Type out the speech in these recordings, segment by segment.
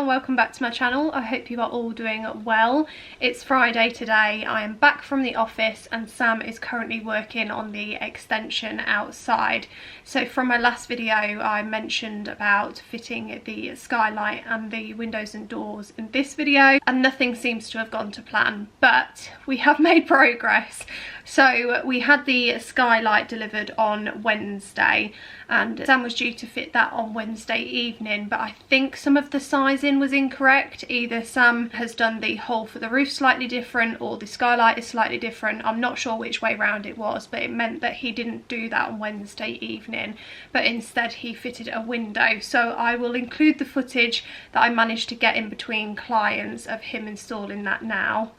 welcome back to my channel. I hope you are all doing well. It's Friday today. I am back from the office and Sam is currently working on the extension outside. So from my last video I mentioned about fitting the skylight and the windows and doors in this video, and nothing seems to have gone to plan, but we have made progress. So we had the skylight delivered on Wednesday and Sam was due to fit that on Wednesday evening, but I think some of the sizing was incorrect. Either Sam has done the hole for the roof slightly different or the skylight is slightly different. I'm not sure which way round it was, but it meant that he didn't do that on Wednesday evening, but instead he fitted a window. So I will include the footage that I managed to get in between clients of him installing that now.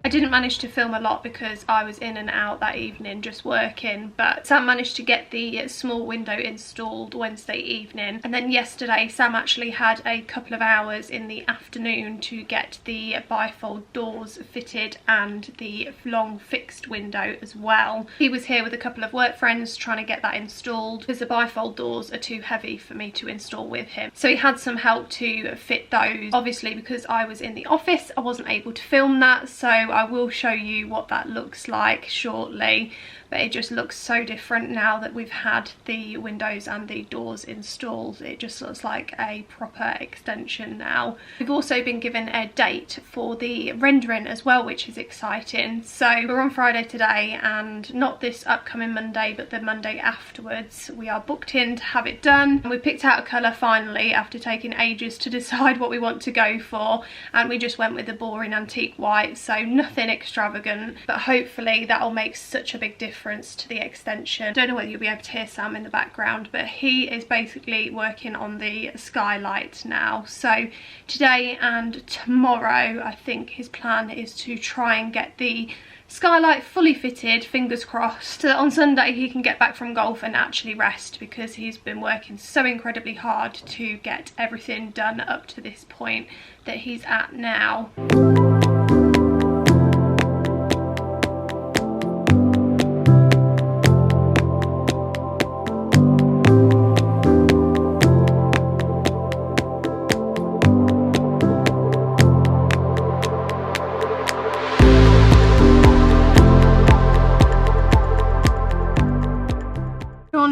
I didn't manage to film a lot because I was in and out that evening just working, but Sam managed to get the small window installed Wednesday evening, and then yesterday Sam actually had a couple of hours in the afternoon to get the bifold doors fitted and the long fixed window as well. He was here with a couple of work friends trying to get that installed because the bifold doors are too heavy for me to install with him, so he had some help to fit those. Obviously because I was in the office I wasn't able to film that, so I will show you what that looks like shortly, but it just looks so different now that we've had the windows and the doors installed. It just looks like a proper extension now. We've also been given a date for the rendering as well, which is exciting. So we're on Friday today, and not this upcoming Monday but the Monday afterwards we are booked in to have it done. And we picked out a colour finally after taking ages to decide what we want to go for, and we just went with the boring antique white, so nothing extravagant, but hopefully that'll make such a big difference to the extension. Don't know whether you'll be able to hear Sam in the background, but he is basically working on the skylight now. So today and tomorrow I think his plan is to try and get the skylight fully fitted, fingers crossed, so that on Sunday he can get back from golf and actually rest, because he's been working so incredibly hard to get everything done up to this point that he's at now.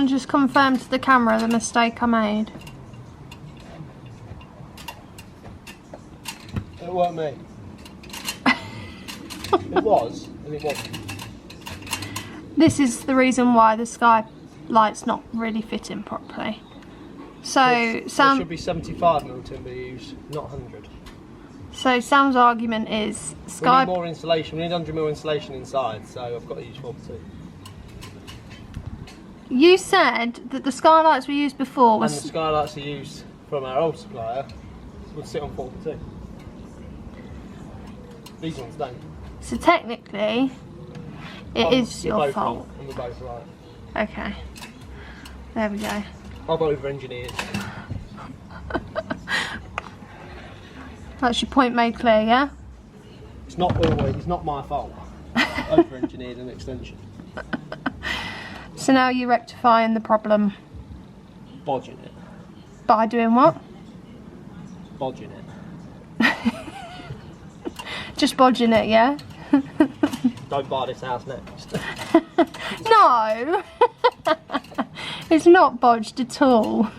Just confirm to the camera the mistake I made. It weren't me. It was, and it wasn't. This is the reason why the skylight's not really fitting properly. So Sam, there should be 75mm timber used, not 100. So Sam's argument is we need more insulation. We need 100mm insulation inside, so I've got to use 42. You said that the skylights we used before was... And the skylights we used from our old supplier would sit on 42. These ones don't. So technically, it is your fault. And we're both right. Okay. There we go. I've over-engineered. That's your point made clear, yeah? It's not always, it's not my fault. Over-engineered an extension. So now you're rectifying the problem. Bodging it. By doing what? Bodging it. Just bodging it, yeah? Don't buy this house next. No! It's not bodged at all.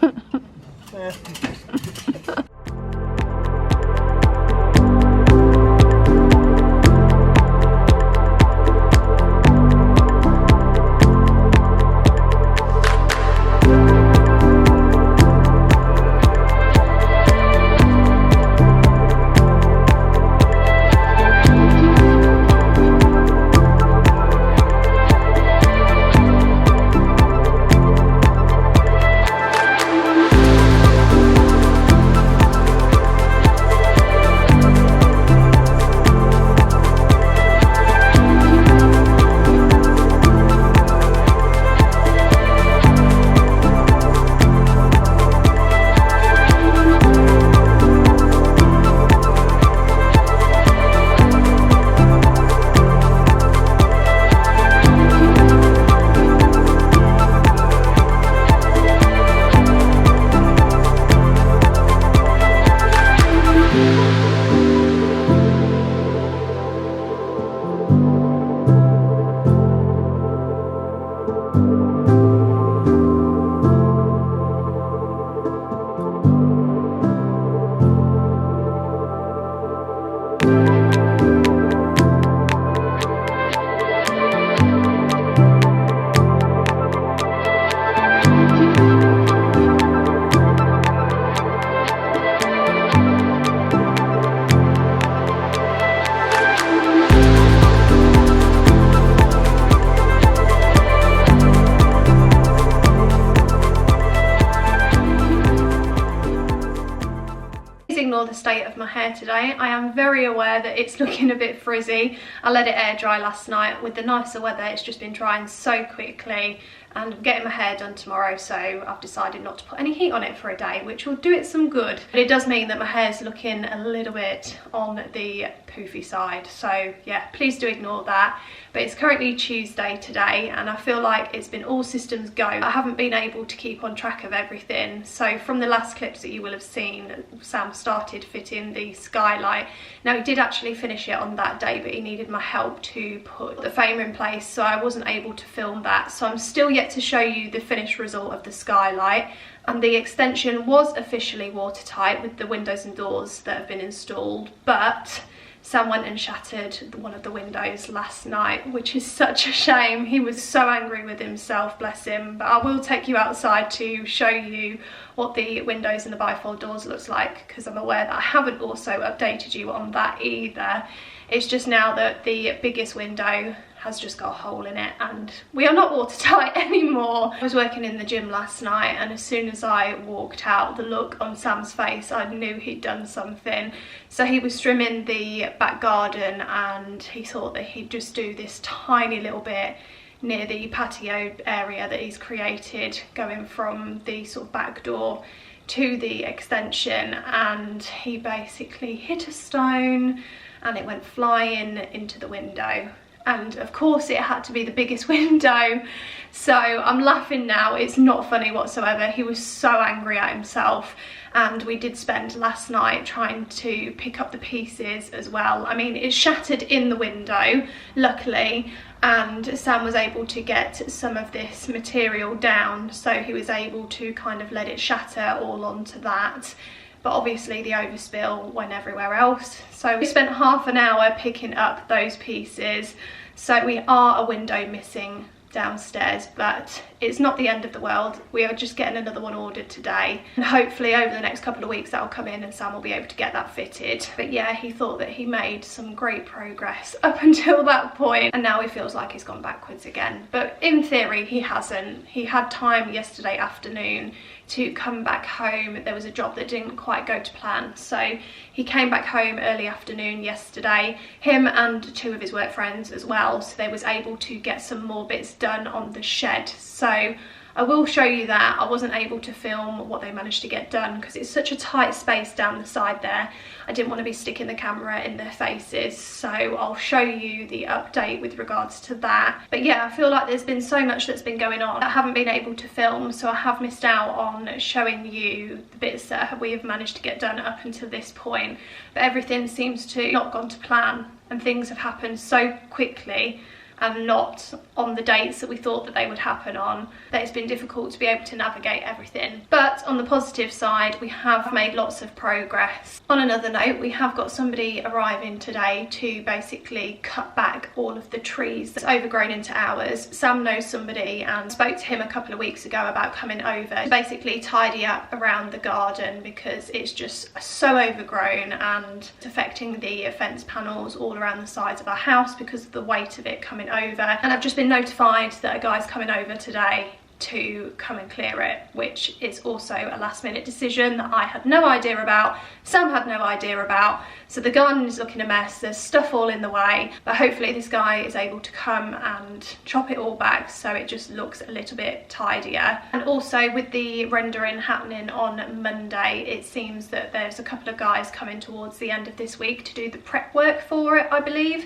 Ignore the state of my hair today. I am very aware that it's looking a bit frizzy. I let it air dry last night. With the nicer weather, it's just been drying so quickly, and I'm getting my hair done tomorrow, so I've decided not to put any heat on it for a day, which will do it some good. But it does mean that my hair's looking a little bit on the poofy side, so yeah, please do ignore that. But it's currently Tuesday today, and I feel like it's been all systems go. I haven't been able to keep on track of everything. So from the last clips that you will have seen, Sam started fitting the Skylight. Now, he did actually finish it on that day, but he needed my help to put the frame in place, so I wasn't able to film that. So I'm still yet to show you the finished result of the Skylight. And the extension was officially watertight with the windows and doors that have been installed, but Sam went and shattered one of the windows last night, which is such a shame. He was so angry with himself, bless him. But I will take you outside to show you what the windows and the bifold doors looks like, because I'm aware that I haven't also updated you on that either. It's just now that the biggest window has just got a hole in it and we are not watertight anymore. I was working in the gym last night, and as soon as I walked out, the look on Sam's face, I knew he'd done something. So he was trimming the back garden, and he thought that he'd just do this tiny little bit near the patio area that he's created, going from the sort of back door to the extension, and he basically hit a stone and it went flying into the window. And of course it had to be the biggest window. So I'm laughing now, it's not funny whatsoever. He was so angry at himself, and we did spend last night trying to pick up the pieces as well. I mean, it shattered in the window, luckily, and Sam was able to get some of this material down, so he was able to kind of let it shatter all onto that. But obviously the overspill went everywhere else. So we spent half an hour picking up those pieces. So we are a window missing downstairs, but it's not the end of the world. We are just getting another one ordered today, and hopefully over the next couple of weeks that'll come in and Sam will be able to get that fitted. But yeah, he thought that he made some great progress up until that point, and now he feels like he's gone backwards again. But in theory he hasn't. He had time yesterday afternoon to come back home. There was a job that didn't quite go to plan, so he came back home early afternoon yesterday, him and two of his work friends as well, so they was able to get some more bits done on the shed. So I will show you that. I wasn't able to film what they managed to get done because it's such a tight space down the side there. I didn't want to be sticking the camera in their faces, so I'll show you the update with regards to that. But yeah, I feel like there's been so much that's been going on. I haven't been able to film, so I have missed out on showing you the bits that we have managed to get done up until this point. But everything seems to not gone to plan, and things have happened so quickly and not on the dates that we thought that they would happen on, that it's been difficult to be able to navigate everything. But on the positive side, we have made lots of progress. On another note, we have got somebody arriving today to basically cut back all of the trees that's overgrown into ours. Sam knows somebody and spoke to him a couple of weeks ago about coming over to basically tidy up around the garden because it's just so overgrown and it's affecting the fence panels all around the sides of our house because of the weight of it coming over. And I've just been notified that a guy's coming over today to come and clear it, which is also a last minute decision that I had no idea about, Sam had no idea about. So the garden is looking a mess, there's stuff all in the way, but hopefully this guy is able to come and chop it all back so it just looks a little bit tidier. And also with the rendering happening on Monday, it seems that there's a couple of guys coming towards the end of this week to do the prep work for it, I believe.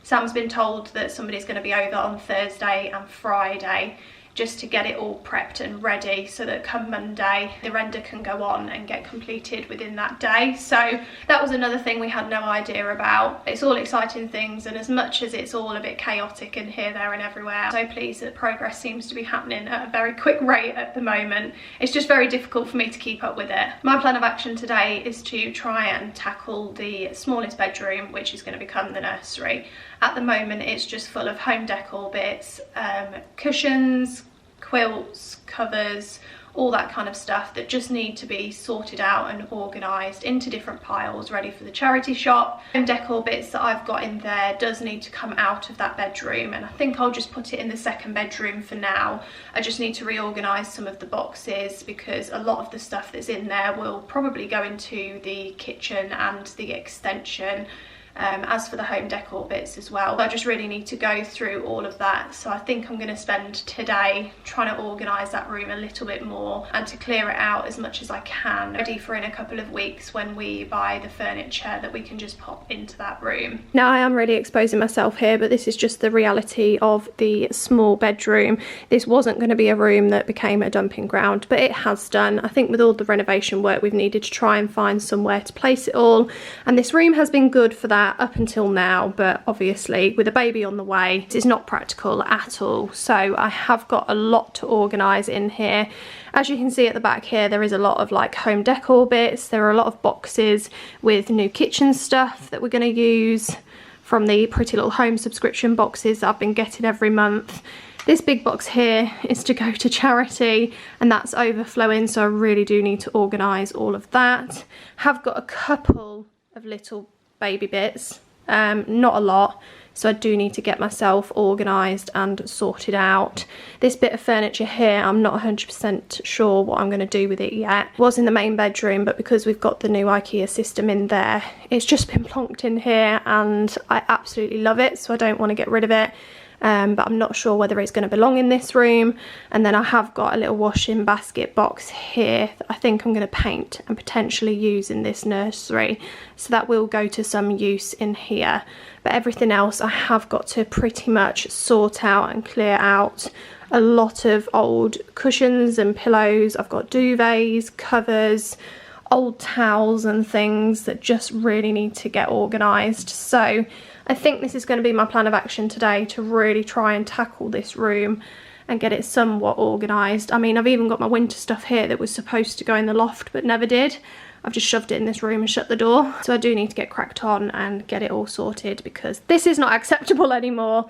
Sam's been told that somebody's going to be over on Thursday and Friday just to get it all prepped and ready so that come Monday the render can go on and get completed within that day. So that was another thing we had no idea about. It's all exciting things, and as much as it's all a bit chaotic and here, there and everywhere, I'm so pleased that progress seems to be happening at a very quick rate at the moment. It's just very difficult for me to keep up with it. My plan of action today is to try and tackle the smallest bedroom, which is going to become the nursery. At the moment it's just full of home decor bits, cushions, quilts, covers, all that kind of stuff that just need to be sorted out and organised into different piles ready for the charity shop. And decor bits that I've got in there does need to come out of that bedroom, and I think I'll just put it in the second bedroom for now. I just need to reorganise some of the boxes because a lot of the stuff that's in there will probably go into the kitchen and the extension. As for the home decor bits as well, I just really need to go through all of that. So I think I'm going to spend today trying to organise that room a little bit more and to clear it out as much as I can, ready for in a couple of weeks when we buy the furniture that we can just pop into that room. Now I am really exposing myself here, but this is just the reality of the small bedroom. This wasn't going to be a room that became a dumping ground, but it has done. I think with all the renovation work we've needed to try and find somewhere to place it all, and this room has been good for that up until now, but obviously with a baby on the way it's not practical at all. So I have got a lot to organise in here. As you can see at the back here, there is a lot of like home decor bits. There are a lot of boxes with new kitchen stuff that we're going to use from the Pretty Little Home subscription boxes that I've been getting every month. This big box here is to go to charity and that's overflowing, so I really do need to organise all of that. Have got a couple of little baby bits, not a lot, so I do need to get myself organised and sorted out. This bit of furniture here, I'm not 100% sure what I'm going to do with it yet. It was in the main bedroom, but because we've got the new IKEA system in there, it's just been plonked in here and I absolutely love it, so I don't want to get rid of it. But I'm not sure whether it's going to belong in this room. And then I have got a little washing basket box here that I think I'm going to paint and potentially use in this nursery, so that will go to some use in here. But everything else I have got to pretty much sort out and clear out. A lot of old cushions and pillows. I've got duvets, covers, old towels and things that just really need to get organised. So I think this is going to be my plan of action today, to really try and tackle this room and get it somewhat organised. I mean, I've even got my winter stuff here that was supposed to go in the loft but never did. I've just shoved it in this room and shut the door. So I do need to get cracked on and get it all sorted because this is not acceptable anymore.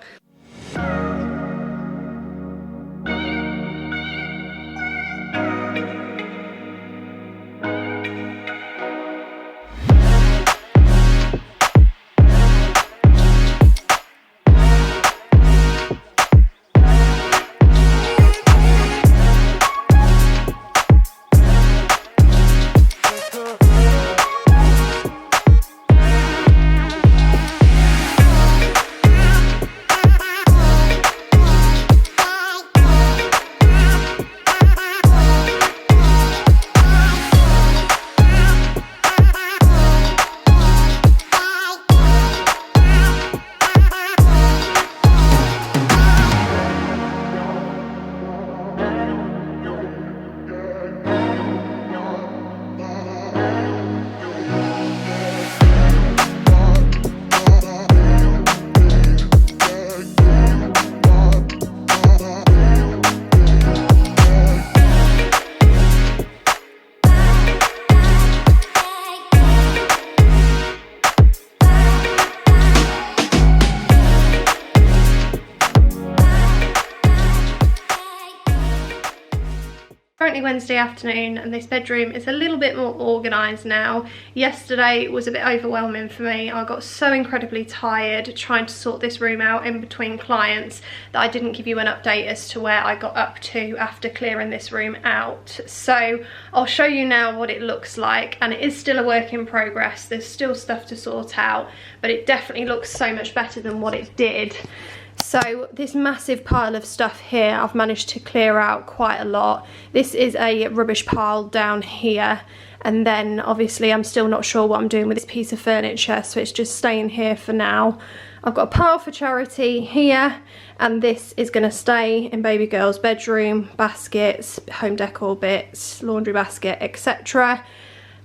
Currently Wednesday afternoon and this bedroom is a little bit more organised now. Yesterday was a bit overwhelming for me. I got so incredibly tired trying to sort this room out in between clients that I didn't give you an update as to where I got up to after clearing this room out. So I'll show you now what it looks like, and it is still a work in progress. There's still stuff to sort out, but it definitely looks so much better than what it did. So this massive pile of stuff here, I've managed to clear out quite a lot. This is a rubbish pile down here, and then obviously I'm still not sure what I'm doing with this piece of furniture, so it's just staying here for now. I've got a pile for charity here, and this is going to stay in baby girl's bedroom, baskets, home decor bits, laundry basket, etc.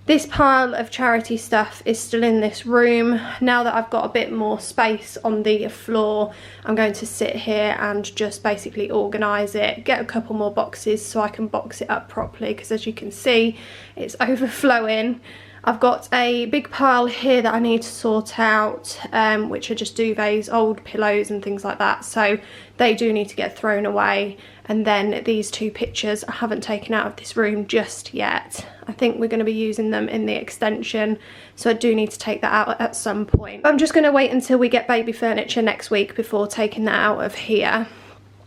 This pile of charity stuff is still in this room. Now that I've got a bit more space on the floor, I'm going to sit here and just basically organise it, get a couple more boxes so I can box it up properly, because as you can see, it's overflowing. I've got a big pile here that I need to sort out, which are just duvets, old pillows and things like that, so they do need to get thrown away. and then these two pictures I haven't taken out of this room just yet. I think we're going to be using them in the extension, so I do need to take that out at some point. I'm just going to wait until we get baby furniture next week before taking that out of here.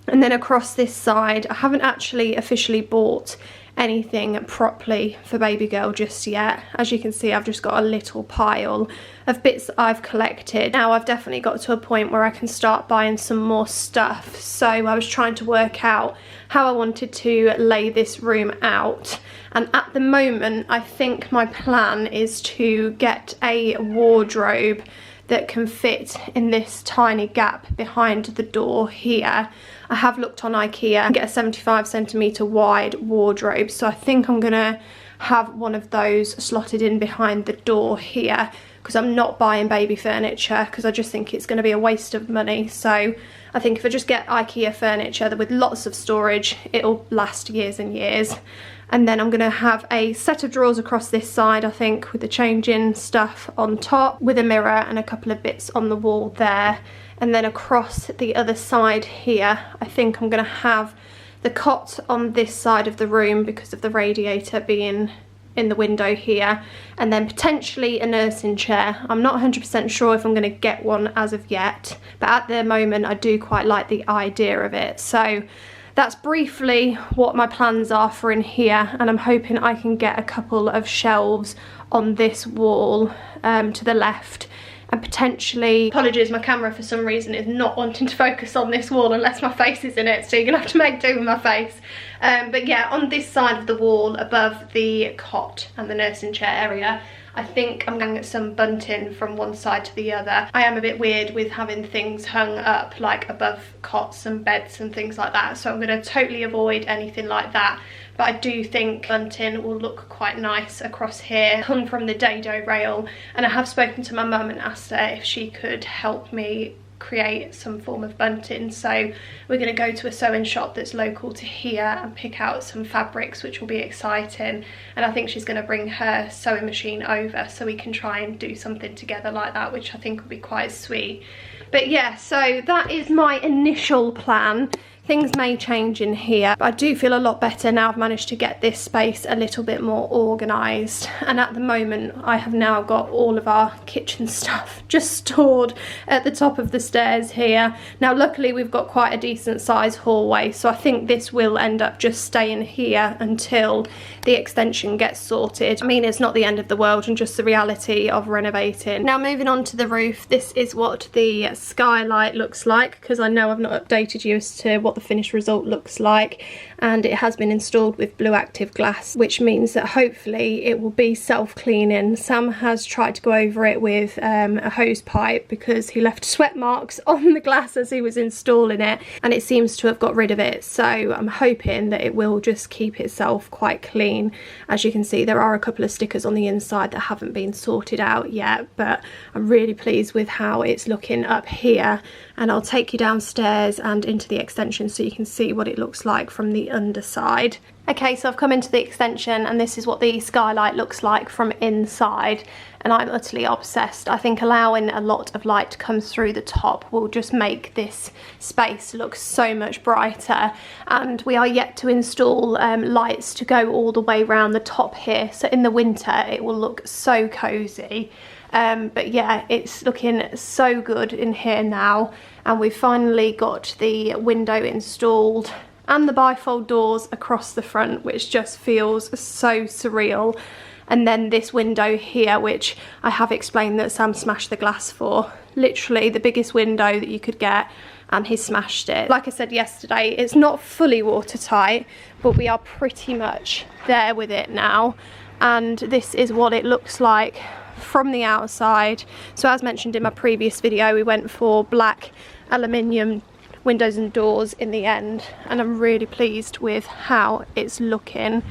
And then across this side, I haven't actually officially bought anything properly for baby girl just yet. As you can see, I've just got a little pile of bits that I've collected. Now I've definitely got to a point where I can start buying some more stuff, so I was trying to work out how I wanted to lay this room out, and at the moment I think my plan is to get a wardrobe that can fit in this tiny gap behind the door here. I have looked on IKEA and get a 75cm wide wardrobe, so I think I'm gonna have one of those slotted in behind the door here, because I'm not buying baby furniture because I just think it's going to be a waste of money. So I think if I just get IKEA furniture with lots of storage, it'll last years and years. And then I'm going to have a set of drawers across this side, I think, with the changing stuff on top, with a mirror and a couple of bits on the wall there. And then across the other side here, I think I'm going to have the cot on this side of the room because of the radiator being in the window here, and then potentially a nursing chair. I'm not 100% sure if I'm going to get one as of yet, but at the moment I do quite like the idea of it. So that's briefly what my plans are for in here, and I'm hoping I can get a couple of shelves on this wall to the left, and potentially, apologies, my camera for some reason is not wanting to focus on this wall unless my face is in it, so you're gonna have to make do with my face. But yeah, on this side of the wall above the cot and the nursing chair area, I think I'm going to get some bunting from one side to the other. I am a bit weird with having things hung up like above cots and beds and things like that, so I'm going to totally avoid anything like that. But I do think bunting will look quite nice across here, hung from the dado rail. And I have spoken to my mum and asked her if she could help me create some form of bunting. So we're going to go to a sewing shop that's local to here and pick out some fabrics, which will be exciting. And I think she's going to bring her sewing machine over so we can try and do something together like that, which I think will be quite sweet. But yeah, so that is my initial plan. Things may change in here, but I do feel a lot better now I've managed to get this space a little bit more organised. And at the moment I have now got all of our kitchen stuff just stored at the top of the stairs here. Now luckily we've got quite a decent size hallway, so I think this will end up just staying here until the extension gets sorted. I mean, it's not the end of the world and just the reality of renovating. Now moving on to the roof, this is what the skylight looks like, because I know I've not updated you as to what the finished result looks like, and it has been installed with blue active glass, which means that hopefully it will be self-cleaning. Sam has tried to go over it with a hose pipe because he left sweat marks on the glass as he was installing it, and it seems to have got rid of it, so I'm hoping that it will just keep itself quite clean. As you can see, there are a couple of stickers on the inside that haven't been sorted out yet, but I'm really pleased with how it's looking up here. And I'll take you downstairs and into the extension so you can see what it looks like from the underside. Okay, so I've come into the extension and this is what the skylight looks like from inside, and I'm utterly obsessed. I think allowing a lot of light to come through the top will just make this space look so much brighter, and we are yet to install lights to go all the way around the top here, so in the winter it will look so cozy. But yeah, it's looking so good in here now, and we've finally got the window installed and the bifold doors across the front, which just feels so surreal. And then this window here, which I have explained that Sam smashed the glass for. Literally the biggest window that you could get, and he smashed it. Like I said yesterday, it's not fully watertight, but we are pretty much there with it now. And this is what it looks like from the outside. So as mentioned in my previous video, we went for black aluminium windows and doors in the end, and I'm really pleased with how it's looking.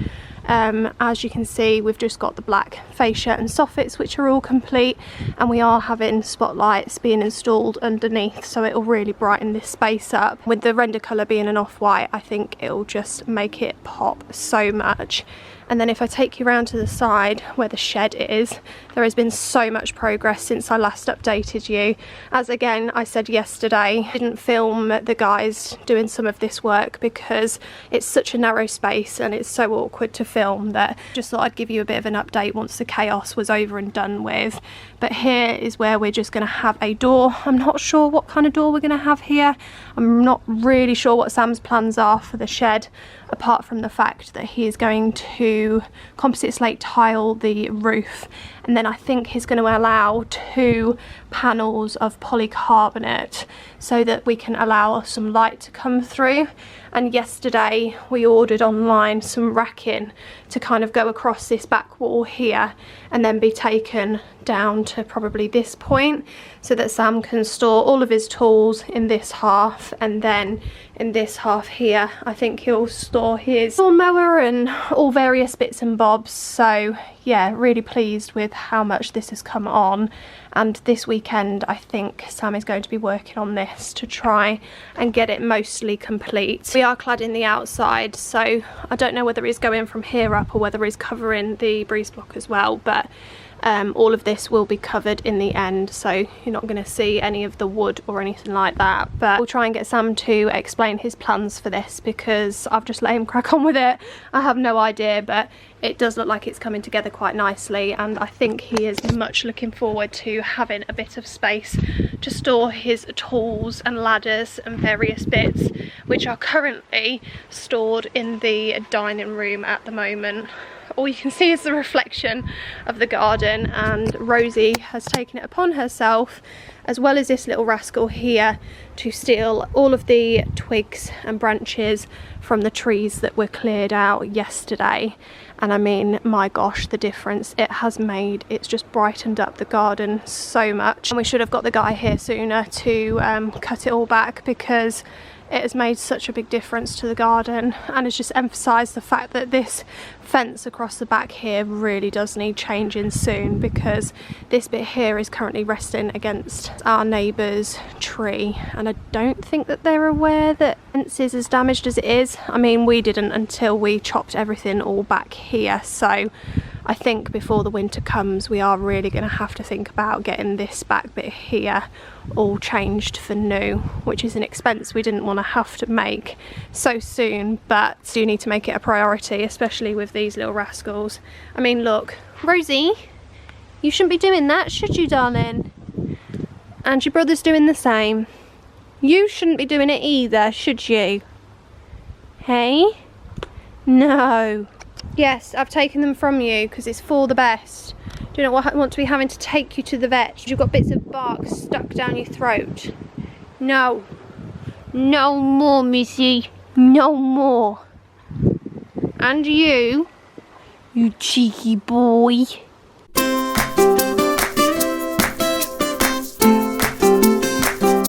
As you can see, we've just got the black fascia and soffits, which are all complete, and we are having spotlights being installed underneath, so it'll really brighten this space up. With the render colour being an off-white, I think it'll just make it pop so much. And then if I take you around to the side where the shed is, there has been so much progress since I last updated you. As again, I said yesterday, I didn't film the guys doing some of this work because it's such a narrow space and it's so awkward to film, that I just thought I'd give you a bit of an update once the chaos was over and done with. But here is where we're just going to have a door. I'm not sure what kind of door we're going to have here. I'm not really sure what Sam's plans are for the shed, apart from the fact that he is going to composite slate tile the roof, and then I think he's going to allow 2 panels of polycarbonate so that we can allow some light to come through. And yesterday we ordered online some racking to kind of go across this back wall here and then be taken down to probably this point, so that Sam can store all of his tools in this half, and then in this half here I think he'll store his lawnmower and all various bits and bobs. So yeah, really pleased with how much this has come on, and this weekend I think Sam is going to be working on this to try and get it mostly complete. We are cladding the outside, so I don't know whether he's going from here up or whether he's covering the breeze block as well, but all of this will be covered in the end, so you're not going to see any of the wood or anything like that. But we'll try and get Sam to explain his plans for this, because I've just let him crack on with it. I have no idea, but it does look like it's coming together quite nicely, and I think he is much looking forward to having a bit of space to store his tools and ladders and various bits, which are currently stored in the dining room at the moment. All you can see is the reflection of the garden, and Rosie has taken it upon herself, as well as this little rascal here, to steal all of the twigs and branches from the trees that were cleared out yesterday. And I mean, my gosh, the difference it has made. It's just brightened up the garden so much, and we should have got the guy here sooner to cut it all back, because it has made such a big difference to the garden, and it's just emphasised the fact that this fence across the back here really does need changing soon, because this bit here is currently resting against our neighbour's tree, and I don't think that they're aware that the fence is as damaged as it is. I mean, we didn't until we chopped everything all back here, so I think before the winter comes we are really going to have to think about getting this back bit here all changed for new, which is an expense we didn't want to have to make so soon, but do need to make it a priority, especially with these little rascals. I mean, look, Rosie, you shouldn't be doing that, should you, darling? And your brother's doing the same. You shouldn't be doing it either, should you? Hey? No. Yes, I've taken them from you because it's for the best. Do you not want to be having to take you to the vet? You've got bits of bark stuck down your throat. No. No more, missy. No more. And you cheeky boy.